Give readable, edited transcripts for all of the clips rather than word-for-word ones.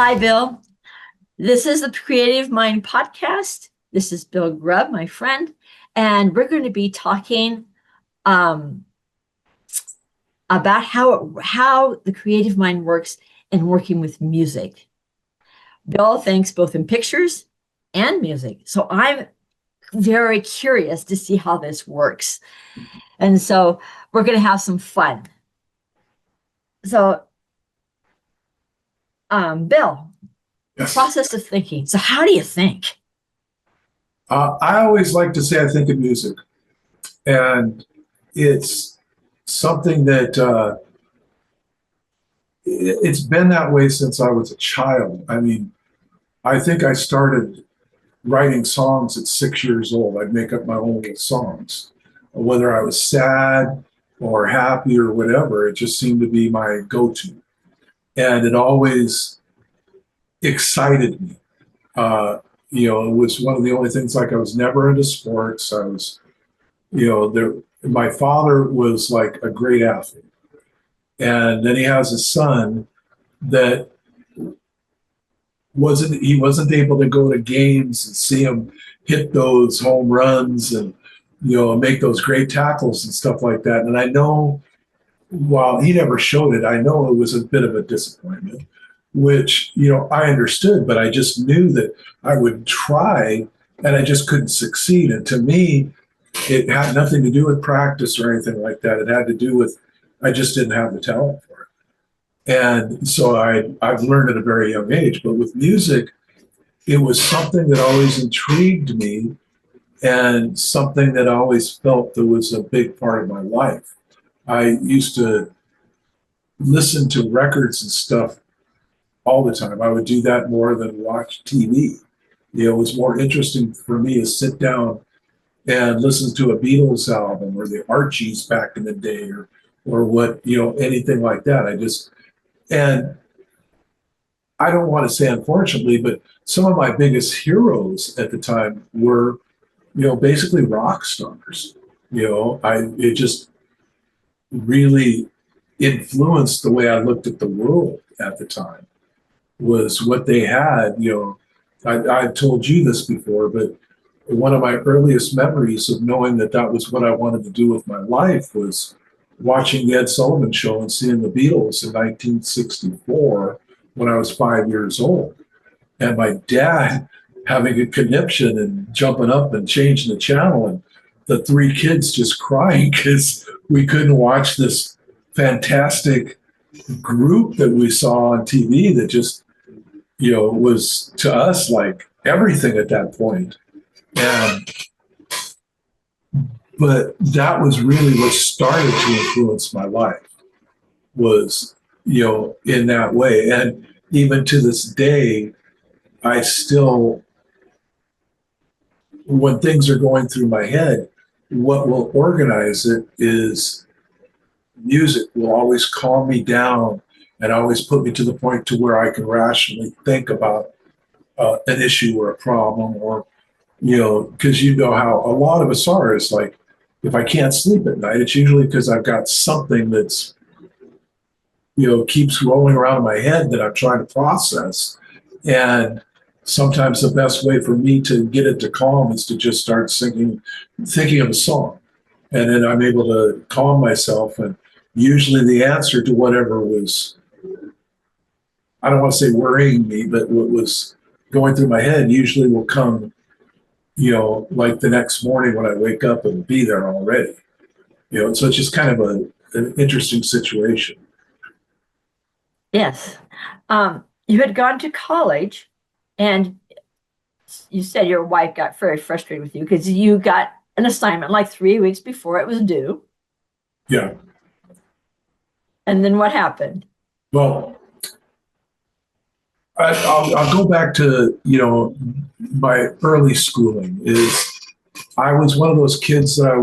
Hi, Bill. This is the Creative Mind Podcast. This is Bill Grubb, my friend, and we're going to be talking um, about how the creative mind works and working with music. Bill thinks both in pictures and music, so I'm very curious to see how this works, and so we're going to have some fun. So, Bill, Yes. process of thinking. So, how do you think? I always like to say I think of music, and it's something that it's been that way since I was a child. I mean, I think I started writing songs at 6 years old. I'd make up my own little songs, whether I was sad or happy or whatever. It just seemed to be my go-to, and it always excited me. It was one of the only things. Like, I was never into sports. I was, there. My father was like a great athlete, and then he has a son that he wasn't able to go to games and see him hit those home runs and make those great tackles and stuff like that. And I know, while he never showed it, I know it was a bit of a disappointment, which, I understood, but I just knew that I would try and I just couldn't succeed. And to me, it had nothing to do with practice or anything like that. It had to do with, I just didn't have the talent for it. And so I've learned at a very young age. But with music, it was something that always intrigued me and something that I always felt that was a big part of my life. I used to listen to records and stuff all the time. I would do that more than watch TV. It was more interesting for me to sit down and listen to a Beatles album or the Archies back in the day, or what, anything like that. And I don't want to say unfortunately, but some of my biggest heroes at the time were, basically rock stars. It just really influenced the way I looked at the world at the time, was what they had. I've told you this before, but one of my earliest memories of knowing that that was what I wanted to do with my life was watching the Ed Sullivan Show and seeing the Beatles in 1964 when I was 5 years old. And my dad having a conniption and jumping up and changing the channel, and the three kids just crying because we couldn't watch this fantastic group that we saw on TV that just, was to us like everything at that point. But that was really what started to influence my life, was, in that way. And even to this day, I still, when things are going through my head, what will organize it is music. Will always calm me down and always put me to the point to where I can rationally think about an issue or a problem, or because how a lot of us are, is like, if I can't sleep at night, it's usually because I've got something that's, keeps rolling around in my head that I'm trying to process. And sometimes the best way for me to get it to calm is to just start thinking of a song. And then I'm able to calm myself. And usually the answer to whatever was, I don't want to say worrying me, but what was going through my head usually will come, like the next morning when I wake up, and be there already. So it's just kind of an interesting situation. Yes. You had gone to college, and you said your wife got very frustrated with you because you got an assignment like 3 weeks before it was due. Yeah. And then what happened? Well, I'll go back to, my early schooling. I was one of those kids that I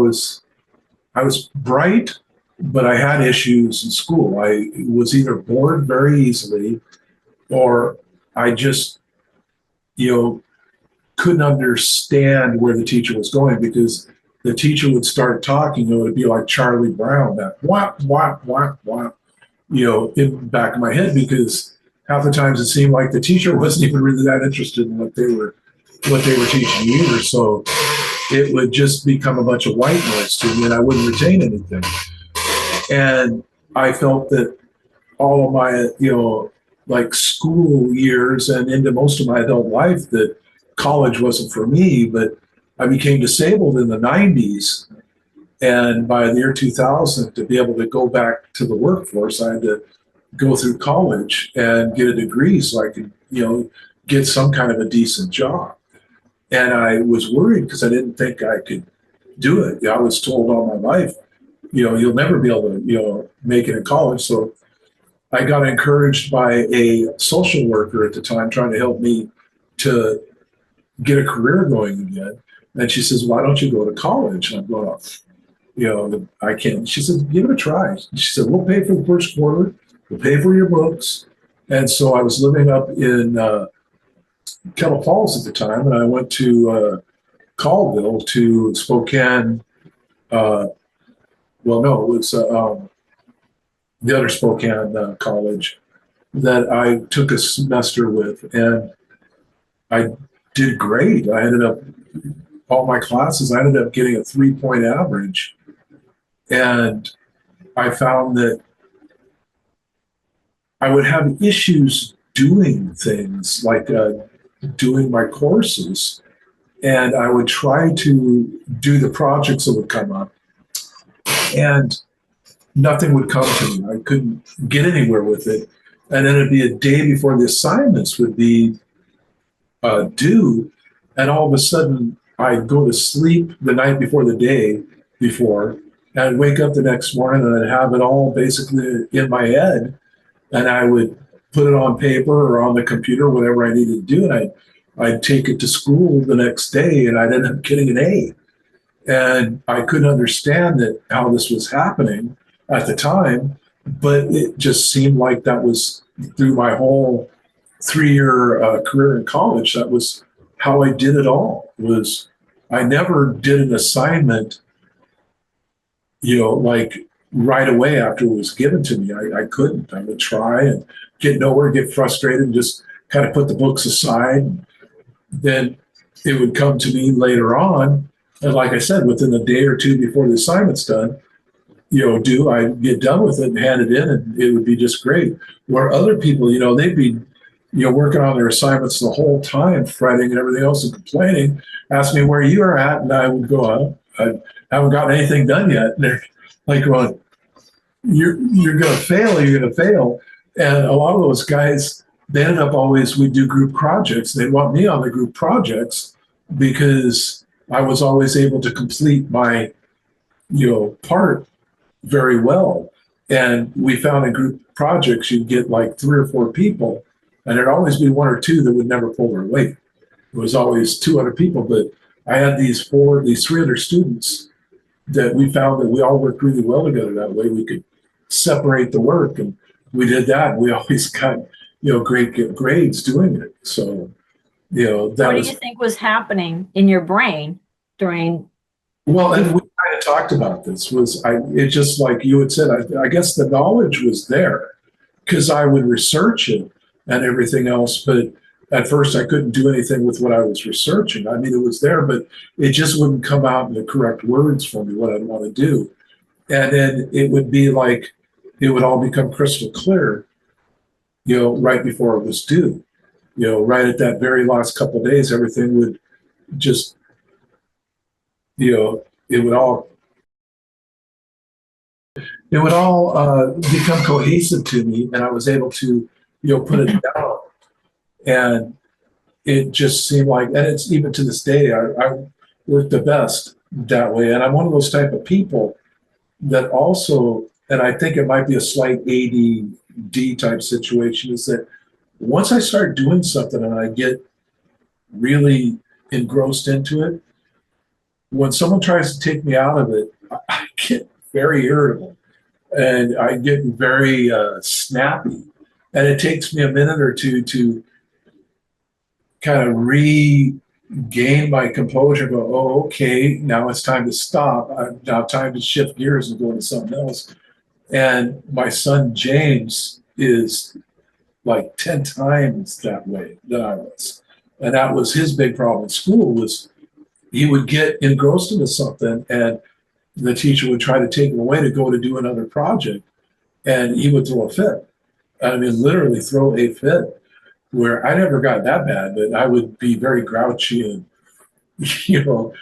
was bright, but I had issues in school. I was either bored very easily, or I just, couldn't understand where the teacher was going, because the teacher would start talking, it would be like Charlie Brown, that whap, whap, whap, whap, in the back of my head, because half the times it seemed like the teacher wasn't even really that interested in what they were teaching either. So it would just become a bunch of white noise to me, and I wouldn't retain anything. And I felt that all of my, like school years and into most of my adult life, that college wasn't for me. But I became disabled in the 90s. And by the year 2000, to be able to go back to the workforce, I had to go through college and get a degree so I could, get some kind of a decent job. And I was worried because I didn't think I could do it. I was told all my life, you'll never be able to, make it in college. So I got encouraged by a social worker at the time trying to help me to get a career going again. And she says, why don't you go to college? And I'm going, I can't. She said, give it a try. She said, we'll pay for the first quarter. We'll pay for your books. And so I was living up in Kettle Falls at the time, and I went to Colville to Spokane. Well, no, it was the other Spokane college that I took a semester with, and I did great. I ended up, all my classes, I ended up getting a 3-point average. And I found that I would have issues doing things like doing my courses, and I would try to do the projects that would come up, and nothing would come to me. I couldn't get anywhere with it. And then it'd be a day before the assignments would be due, and all of a sudden I'd go to sleep the night before the day before, and I'd wake up the next morning and I'd have it all basically in my head, and I would put it on paper or on the computer, whatever I needed to do, and I'd take it to school the next day, and I'd end up getting an A. And I couldn't understand how this was happening at the time, but it just seemed like that was through my whole 3-year career in college. That was how I did it all. Was I never did an assignment, like right away after it was given to me. I couldn't. I would try and get nowhere, get frustrated, and just kind of put the books aside. Then it would come to me later on. And like I said, within a day or two before the assignment's done, I'd get done with it and hand it in, and it would be just great. Where other people, they'd be, working on their assignments the whole time, fretting and everything else and complaining, ask me where you are at, and I would go, I haven't gotten anything done yet. And they're like, well, you're going to fail, you're going to fail. And a lot of those guys, they ended up we'd do group projects. They want me on the group projects because I was always able to complete my, part very well. And we found in group projects, you'd get like 3 or 4 people, and there'd always be 1 or 2 that would never pull their weight. It was always 200 people, but I had these 300 students that we found that we all worked really well together. That way we could separate the work, and we did that. We always got, great grades doing it. So, that What was. do you think was happening in your brain during? Well, and we kind of talked about this. It just like you had said, I guess the knowledge was there because I would research it and everything else. But at first I couldn't do anything with what I was researching. I mean, it was there, but it just wouldn't come out in the correct words for me, what I'd want to do. And then it would be like, it would all become crystal clear, right before it was due. Right at that very last couple of days, everything would just, it would all become cohesive to me, and I was able to, put it down. And it just seemed like, and it's even to this day, I work the best that way. And I'm one of those type of people that also, and I think it might be a slight ADD type situation, is that once I start doing something and I get really engrossed into it, when someone tries to take me out of it, I get very irritable and I get very snappy. And it takes me a minute or two to kind of regain my composure, go, oh, okay, now it's time to stop. Now time to shift gears and go into something else. And my son, James, is like 10 times that way than I was. And that was his big problem in school was he would get engrossed into something and the teacher would try to take him away to go to do another project and he would throw a fit. I mean, literally throw a fit where I never got that bad, but I would be very grouchy and, you know,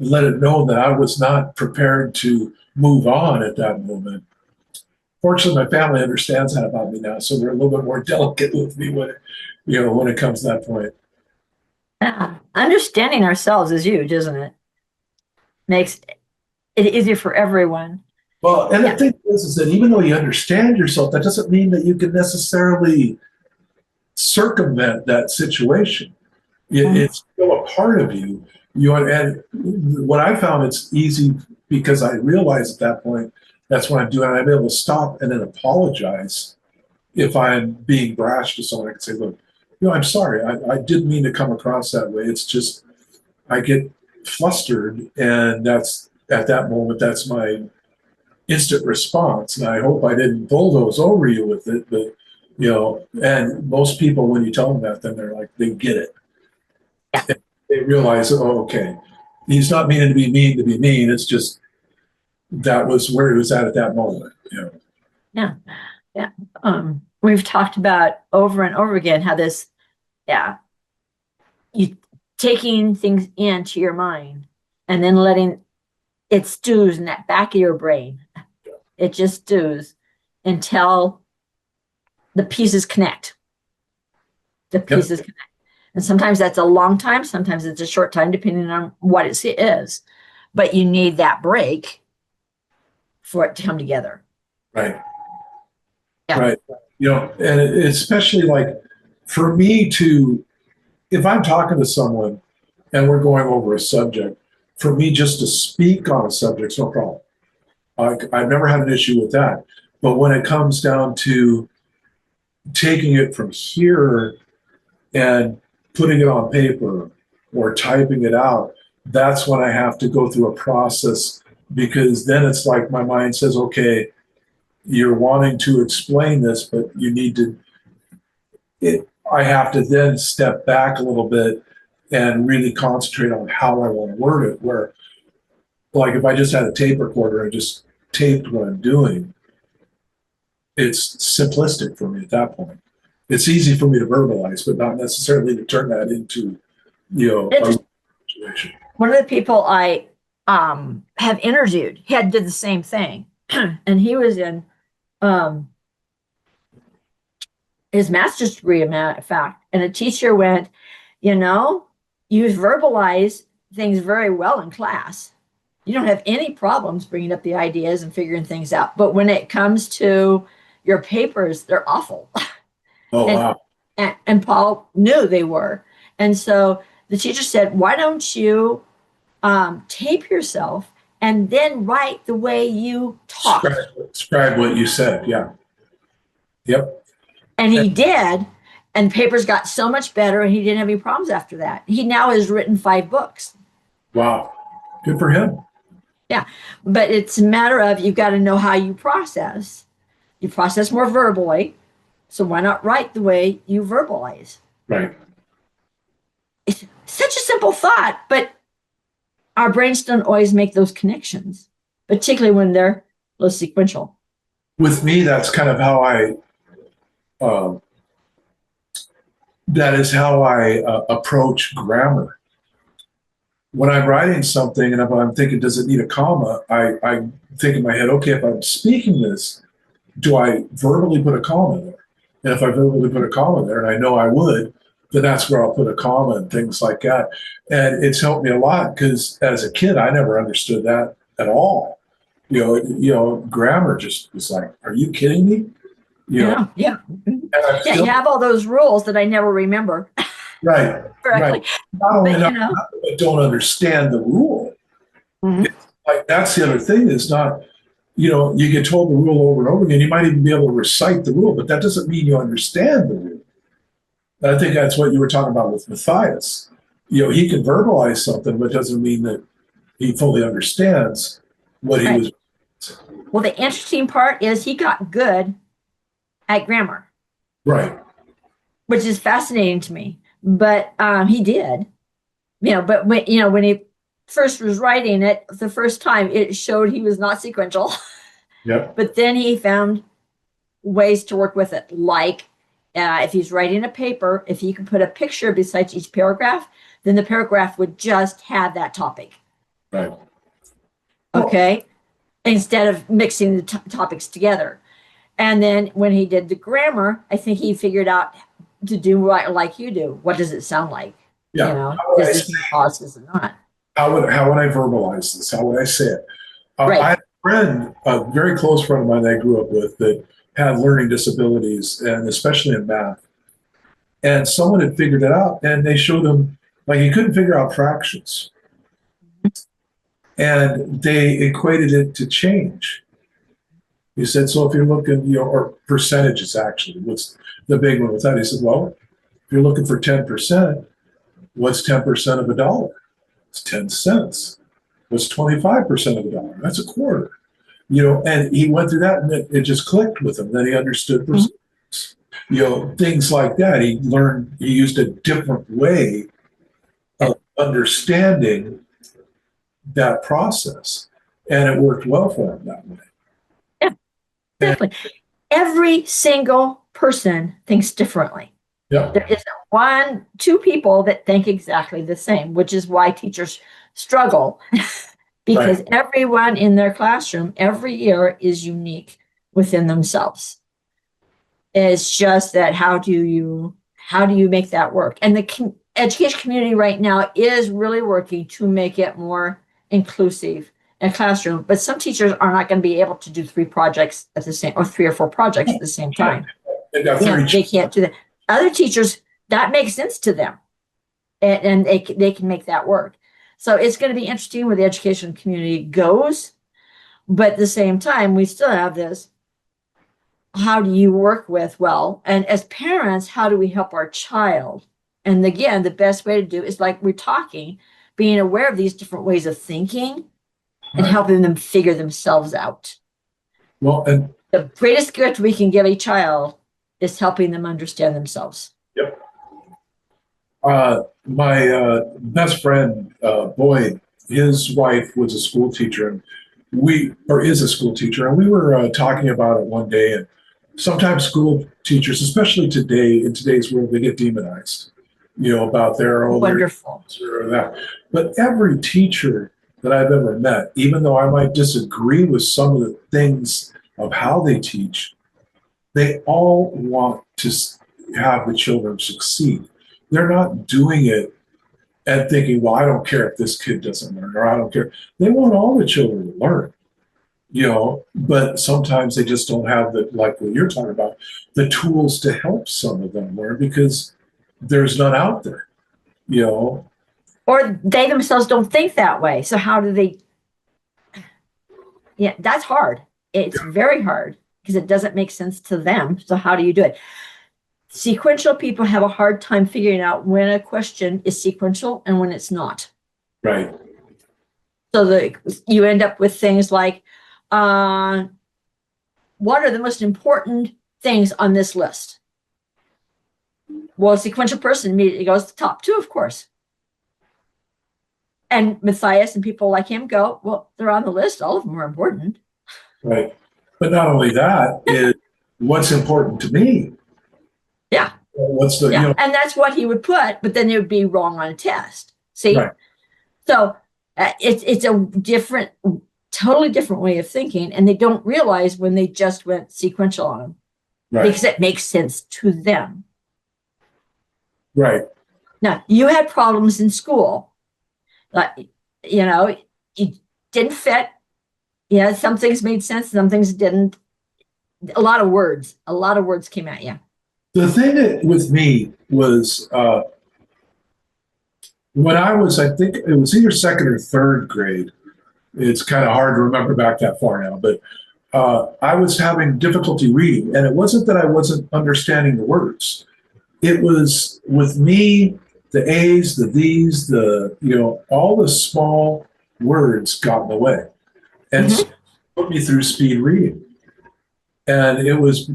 let it know that I was not prepared to move on at that moment. Fortunately, my family understands that about me now, so they're a little bit more delicate with me when it comes to that point. Yeah. Understanding ourselves is huge, isn't it? Makes it easier for everyone. Well, and the Yeah. thing is that even though you understand yourself, that doesn't mean that you can necessarily circumvent that situation. Mhm. It's still a part of you. And what I found, it's easy because I realized at that point that's what I'm doing. I'm able to stop and then apologize if I'm being brash to someone. I can say, look, I'm sorry. I didn't mean to come across that way. It's just I get flustered, and that's at that moment that's my instant response. And I hope I didn't bulldoze over you with it, but and most people when you tell them that, then they're like they get it. Yeah. They realize, oh, okay, he's not meaning to be mean to be mean. It's just that was where he was at that moment. Yeah. Yeah. We've talked about over and over again how this, yeah, you taking things into your mind and then letting it stews in that back of your brain. It just stews until the pieces connect. The Yep. pieces connect. And sometimes that's a long time, sometimes it's a short time, depending on what it is. But you need that break for it to come together. Right. Yeah. Right. And especially like for me to, if I'm talking to someone and we're going over a subject, for me just to speak on a subject is no problem. I've never had an issue with that. But when it comes down to taking it from here and putting it on paper or typing it out, that's when I have to go through a process because then it's like my mind says, okay, you're wanting to explain this, but you need to, I have to then step back a little bit and really concentrate on how I want to word it. Where, like, if I just had a tape recorder and just taped what I'm doing, it's simplistic for me at that point. It's easy for me to verbalize, but not necessarily to turn that into, a situation. One of the people I have interviewed, he had did the same thing. And he was in um, his master's degree, a matter of fact. And a teacher went, you know, you verbalize things very well in class. You don't have any problems bringing up the ideas and figuring things out. But when it comes to your papers, they're awful. Oh, and, wow. and Paul knew they were. And so the teacher said, why don't you tape yourself and then write the way you Describe, talk? describe what you said. Yeah. Yep. And he did. And papers got so much better, and he didn't have any problems after that. He now has written 5 books. Wow. Good for him. Yeah. But it's a matter of you've got to know how you process. You process more verbally. So why not write the way you verbalize? Right. It's such a simple thought, but our brains don't always make those connections, particularly when they're low sequential. With me, that's kind of how uh, I approach grammar. When I'm writing something and if I'm thinking, does it need a comma? I think in my head, okay, if I'm speaking this, do I verbally put a comma there? And if I verbally put a comma there, and I know I would, then that's where I'll put a comma and things like that. And it's helped me a lot because as a kid, I never understood that at all. Grammar just was like, are you kidding me? Yeah, yeah. And I Yeah, you still have all those rules that I never remember right, right. correctly. Not only But not, not that I don't understand the rule. mhm. It's like that's the other thing is not, you get told the rule over and over again. You might even be able to recite the rule, but that doesn't mean you understand the rule. And I think that's what you were talking about with Matthias. He can verbalize something, but it doesn't mean that he fully understands what he Right. was. Well, the interesting part is he got good at grammar. Right. which is fascinating to me. But he did, but when he first was writing it the first time, it showed he was not sequential. Yep. But then he found ways to work with it, like if he's writing a paper, if he can put a picture beside each paragraph, then the paragraph would just have that topic. Right. Okay. Instead of mixing the topics together. And then when he did the grammar, I think he figured out to do what, like you do. What does it sound like? Yeah. Does this need pauses or not? How would I verbalize this? How would I say it? Right. I had a friend, a very close friend of mine that I grew up with, that had learning disabilities, and especially in math. And someone had figured it out, and they showed him, like, he couldn't figure out fractions, and they equated it to change. He said, so if you're looking, or percentages actually, what's the big one with that? He said, well, if you're looking for 10%, what's 10% of a dollar? It's 10 cents. What's 25% of a dollar? That's a quarter. And he went through that, and it just clicked with him. Then he understood percentages. Things like that. He used a different way of understanding that process, and it worked well for him that way. Yeah, exactly. Every single person thinks differently. Yeah. There isn't two people that think exactly the same, which is why teachers struggle because everyone in their classroom every year is unique within themselves. It's just that how do you make that work? And the education community right now is really working to make it more inclusive in a classroom. But some teachers are not going to be able to do 3 projects at the same, or 3 or 4 projects at the same time. They can't do that. Other teachers, that makes sense to them, and they can make that work. So it's going to be interesting where the education community goes. But at the same time, we still have this. How do you work with, and as parents, how do we help our child? And again, the best way to do is like we're talking, being aware of these different ways of thinking and helping them figure themselves out. Well, and the greatest gift we can give a child is helping them understand themselves. Yep. My best friend, Boyd, his wife was a school teacher, and is a school teacher, and we were talking about it one day. And sometimes school teachers, especially in today's world, they get demonized, about their wonderful or that. But every teacher that I've ever met, even though I might disagree with some of the things of how they teach, they all want to have the children succeed. They're not doing it and thinking, well, I don't care if this kid doesn't learn, or I don't care. They want all the children to learn, but sometimes they just don't have like what you're talking about, the tools to help some of them learn because there's none out there, Or they themselves don't think that way. So how do they? Yeah, that's hard. It's very hard because it doesn't make sense to them. So how do you do it? Sequential people have a hard time figuring out when a question is sequential and when it's not. Right. So you end up with things like, what are the most important things on this list? Well, a sequential person immediately goes to the top 2, of course. And Matthias and people like him go, well, they're on the list. All of them are important. Right. But not only that, is what's important to me. Yeah. What's the, and that's what he would put, but then it would be wrong on a test. See? Right. So it's a totally different way of thinking. And they don't realize when they just went sequential on them. Right. Because it makes sense to them. Right. Now, you had problems in school. You didn't fit. Some things made sense, some things didn't. A lot of words came at you. The thing with me was when I think it was either 2nd or 3rd grade. It's kind of hard to remember back that far now, but I was having difficulty reading, and it wasn't that I wasn't understanding the words. It was with me, the A's, the Th's, all the small words got in the way, and so it put me through speed reading. And it was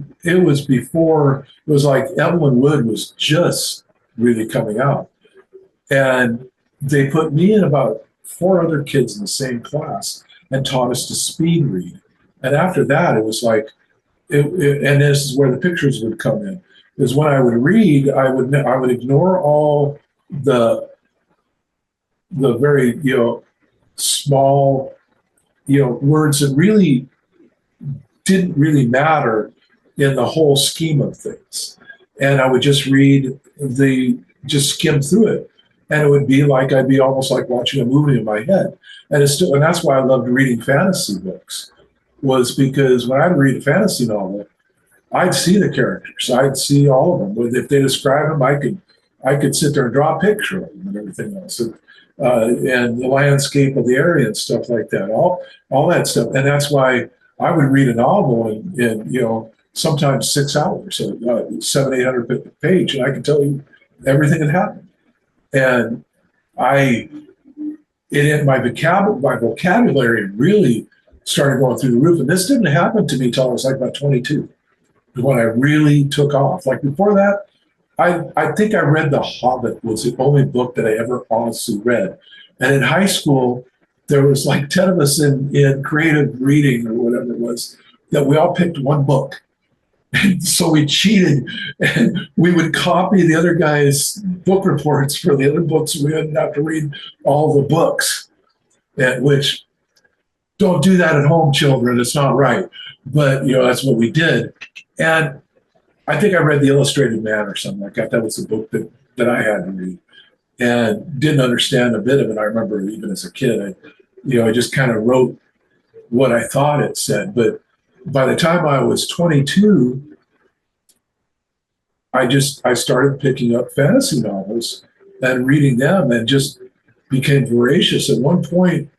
before, it was like Evelyn Wood was just really coming out. And they put me and about four other kids in the same class and taught us to speed read. And after that, it was like, and this is where the pictures would come in. Is when I would read, I would ignore all the very small words that really didn't really matter in the whole scheme of things, and I would just skim through it, and it would be like I'd be almost like watching a movie in my head, and that's why I loved reading fantasy books, was because when I'd read a fantasy novel, I'd see the characters. I'd see all of them. If they describe them, I could sit there and draw a picture of them and everything else, and the landscape of the area and stuff like that. All that stuff, and that's why I would read a novel in sometimes 6 hours, so 700-800 page, and I can tell you everything that happened. And I my vocabulary really started going through the roof. And this didn't happen to me until I was like about 22, when I really took off. Like before that, I think I read The Hobbit, was the only book that I ever honestly read. And in high school, there was like 10 of us in creative reading or whatever it was, that we all picked one book. And so we cheated, and we would copy the other guy's book reports for the other books. We didn't have to read all the books, which, don't do that at home, children. It's not right. But that's what we did. And I think I read The Illustrated Man or something like that. That was the book that I had to read, and didn't understand a bit of it. I remember even as a kid, I just kind of wrote what I thought it said. But by the time I was 22, I started picking up fantasy novels and reading them, and just became voracious. At one point,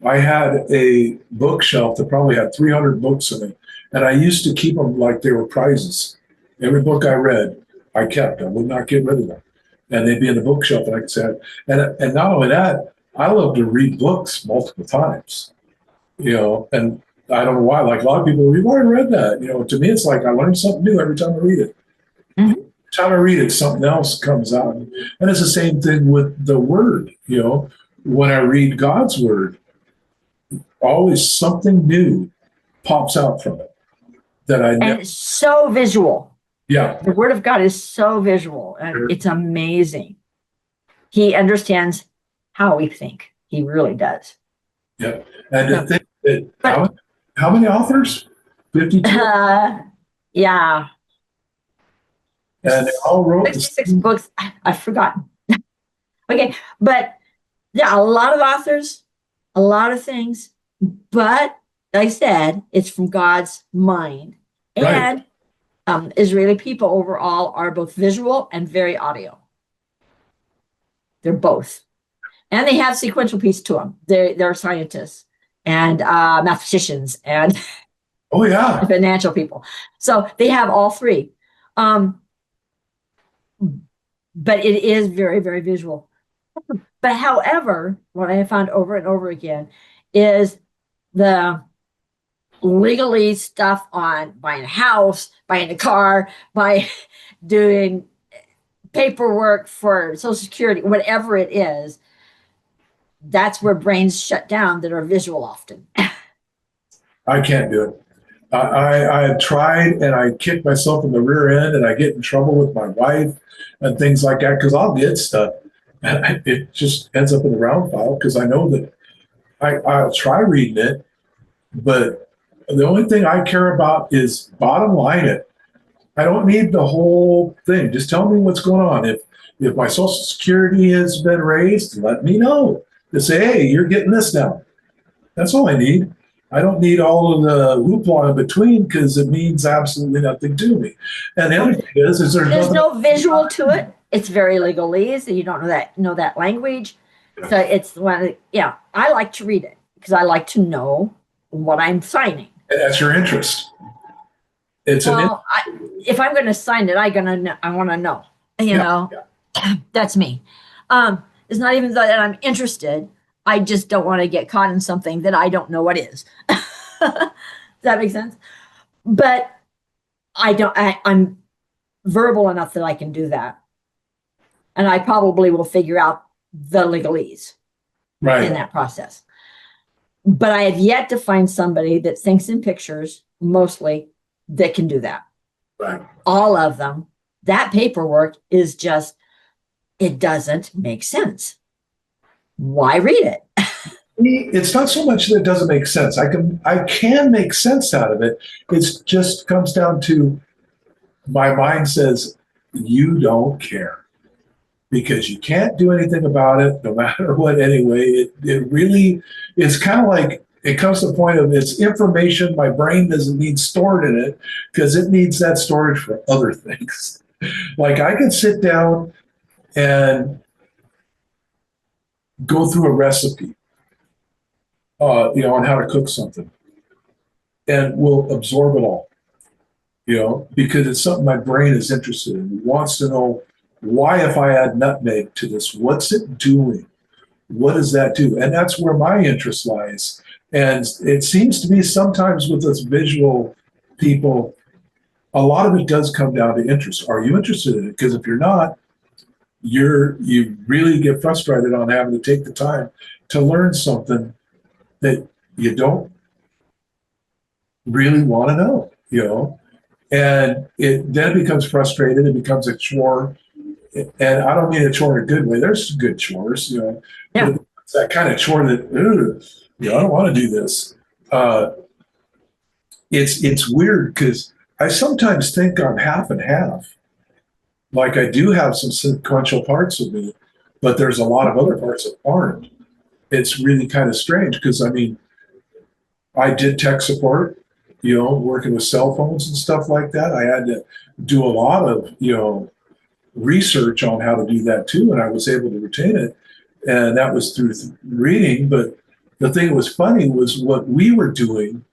I had a bookshelf that probably had 300 books in it, and I used to keep them like they were prizes. Every book I read, I kept. I would not get rid of them, and they'd be in the bookshelf, and I could say, and not only that, I love to read books multiple times, and I don't know why. Like a lot of people, we've already read that. To me, it's like I learn something new every time I read it. Mhm. Every time I read it, something else comes out, and it's the same thing with the Word. When I read God's Word, always something new pops out from it that I And never. it's so visual. Yeah, The Word of God is so visual, and it's amazing. He understands how we think. He really does. yeah. And Yeah. to think that But how many authors? 52, yeah, and they all wrote the 66 same. books. I've forgotten. Okay, but yeah, a lot of authors, a lot of things, but like I said, it's from God's mind. Right. And Israeli people overall are both visual and very audio. They're both. And they have sequential piece to them. They're scientists and mathematicians and Oh yeah. financial people. So they have all three. Um, but it is very, very visual. But however, what I have found over and over again is the legalese stuff on buying a house, buying a car, by doing paperwork for Social Security, whatever it is. That's where brains shut down that are visual often. I can't do it. I have tried, and I kick myself in the rear end, and I get in trouble with my wife and things like that, because I'll get stuff and it just ends up in the round file, because I know that I'll try reading it, but the only thing I care about is bottom line it. I don't need the whole thing. Just tell me what's going on. If my Social Security has been raised, let me know. To say, hey, you're getting this now. That's all I need. I don't need all of the hoopla in between, because it means absolutely nothing to me. And the other thing is there's no visual to it. It's very legalese, and you don't know that language. So it's one. Yeah, I like to read it because I like to know what I'm signing. And that's your interest. It's well, if I'm going to sign it, I want to know. That's me. It's not even that I'm interested. I just don't want to get caught in something that I don't know what is. Does that make sense? but I'm verbal enough that I can do that. And I probably will figure out the legalese in that process. But I have yet to find somebody that thinks in pictures, mostly, that can do that. Right. All of them. That paperwork is just, it doesn't make sense. Why read it? It's not so much that it doesn't make sense. I can make sense out of it. It just comes down to my mind says you don't care because you can't do anything about it no matter what anyway. It really is kind of like it comes to the point of it's information my brain doesn't need stored in it because it needs that storage for other things. Like I can sit down and go through a recipe, on how to cook something, and will absorb it all, because it's something my brain is interested in. It wants to know why, if I add nutmeg to this, what's it doing? What does that do? And that's where my interest lies. And it seems to me sometimes with us visual people, a lot of it does come down to interest. Are you interested in it? Because if you're not, you really get frustrated on having to take the time to learn something that you don't really want to know, and then it becomes frustrated. It becomes a chore, and I don't mean a chore in a good way. There's good chores, Yeah. but it's that kind of chore that, I don't want to do this. It's weird because I sometimes think I'm half and half. Like I do have some sequential parts of me, but there's a lot of other parts that aren't. It's really kind of strange because I did tech support, working with cell phones and stuff like that. I had to do a lot of, research on how to do that too. And I was able to retain it. And that was through reading. But the thing that was funny was what we were doing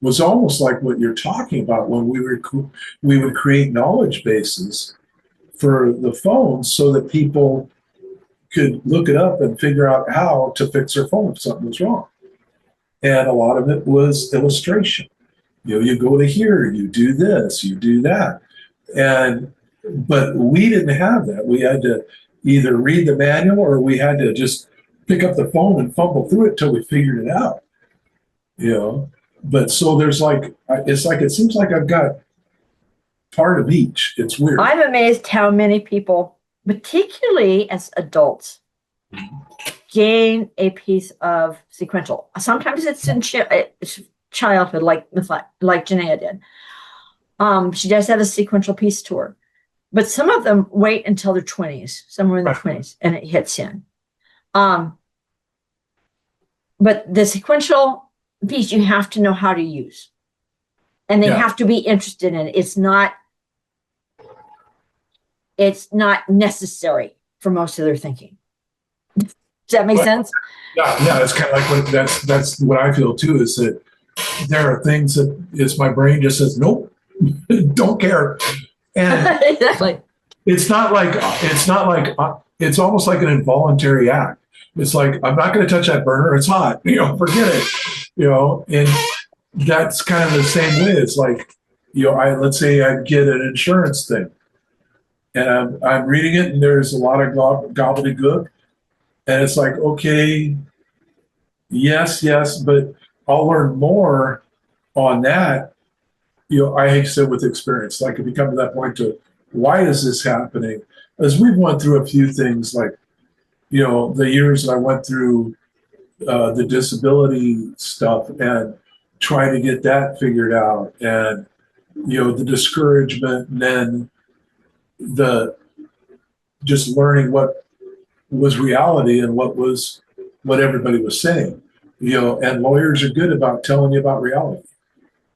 was almost like what you're talking about when we would create knowledge bases for the phones so that people could look it up and figure out how to fix their phone if something was wrong. And a lot of it was illustration. You go to here, you do this, you do that. But we didn't have that. We had to either read the manual or we had to just pick up the phone and fumble through it till we figured it out. But so there's it seems like I've got part of each. It's weird. I'm amazed how many people, particularly as adults, gain a piece of sequential. Sometimes it's in childhood, like Janaea did. She does have a sequential piece to her, but some of them wait until their 20s, somewhere in their 20s, and it hits in. But the sequential piece you have to know how to use, and they have to be interested in it. It's not necessary for most of their thinking. Does that make sense? Yeah, it's kind of like that's what I feel too, is that there are things that my brain just says, nope, don't care. And exactly. It's almost like an involuntary act. It's like, I'm not going to touch that burner. It's hot, forget it, and that's kind of the same way. It's like, let's say I get an insurance thing and I'm reading it and there's a lot of gobbledygook. And it's like, okay, yes, but I'll learn more on that. I said with experience, like if you come to that point to why is this happening? As we've went through a few things, like, the years that I went through the disability stuff and trying to get that figured out, and, the discouragement, and then the just learning what was reality and what everybody was saying, and lawyers are good about telling you about reality,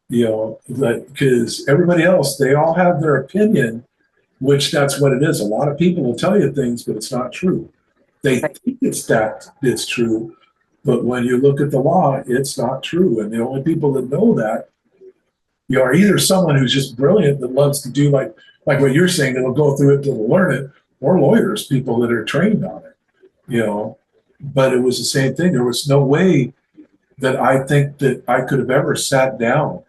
because everybody else, they all have their opinion, which that's what it is. A lot of people will tell you things, but it's not true. They think it's true, but when you look at the law, it's not true. And the only people that know that, are either someone who's just brilliant that loves to do like what you're saying, that'll go through it, that'll learn it, or lawyers, people that are trained on it, But it was the same thing. There was no way that I think that I could have ever sat down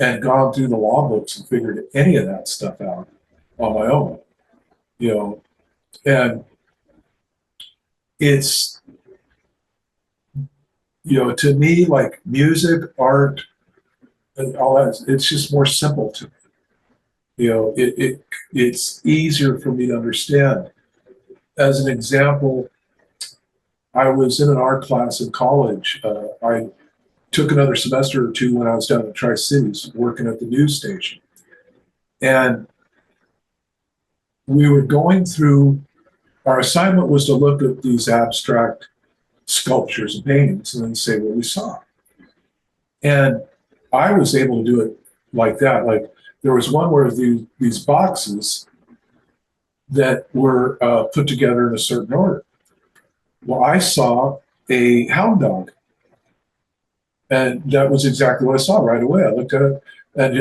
and gone through the law books and figured any of that stuff out on my own, you know. And it's, to me, like music, art, and all that, it's just more simple to me. It's easier for me to understand. As an example, I was in an art class in college. I took another semester or two when I was down in Tri-Cities working at the news station. And we were going through, our assignment was to look at these abstract sculptures and paintings and then say what we saw. And I was able to do it like that. Like there was one where these boxes that were put together in a certain order. Well, I saw a hound dog. And that was exactly what I saw right away. I looked at it, and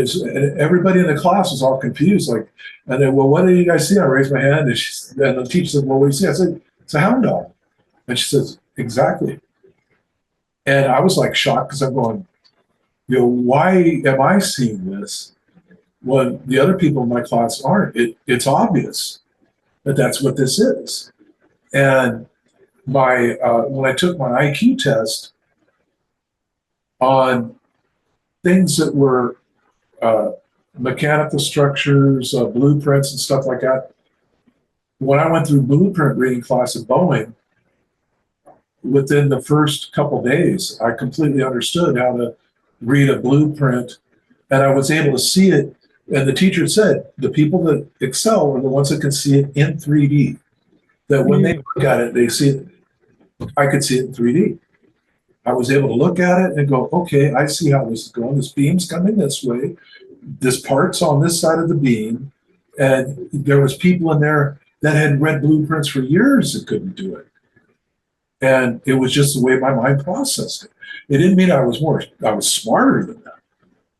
everybody in the class was all confused. Like, and then, well, what did you guys see? I raised my hand, and the teacher said, well, what do you see? I said, it's a hound dog. And she says, exactly. And I was like shocked because I'm going, why am I seeing this when the other people in my class aren't? It's obvious that that's what this is. And when I took my IQ test on things that were mechanical structures, blueprints, and stuff like that, when I went through blueprint reading class at Boeing, within the first couple of days, I completely understood how to read a blueprint, and I was able to see it. And the teacher said, the people that excel are the ones that can see it in 3D. That when they look at it, they see it. I could see it in 3D. I was able to look at it and go, okay, I see how this is going. This beam's coming this way. This part's on this side of the beam. And there was people in there that had read blueprints for years that couldn't do it. And it was just the way my mind processed it. It didn't mean I was smarter than that.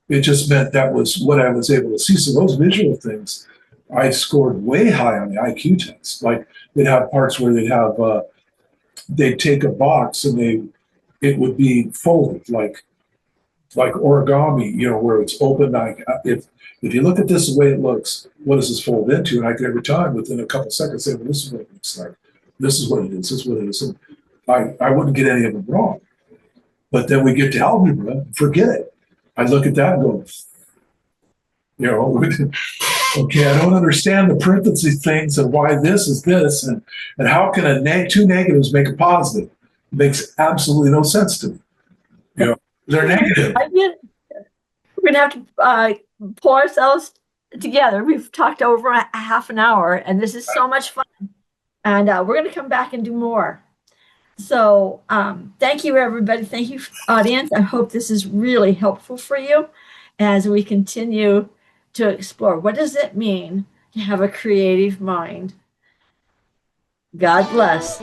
It just meant that was what I was able to see. So those visual things, I scored way high on the IQ test. Like they'd have parts where they'd take a box and it would be folded like origami, where it's open. Like if you look at this the way it looks, what does this fold into? And I could every time within a couple seconds say, well, this is what it looks like. This is what it is. This is what it is. And I wouldn't get any of them wrong. But then we get to algebra, forget it. I look at that and go, okay, I don't understand the parentheses things and why this is this, and how can two negatives make a positive? It makes absolutely no sense to me. They're negative. We're going to have to pull ourselves together. We've talked over a half an hour, and this is so much fun. And we're going to come back and do more. So thank you, everybody. Thank you, audience. I hope this is really helpful for you as we continue to explore what does it mean to have a creative mind. God bless.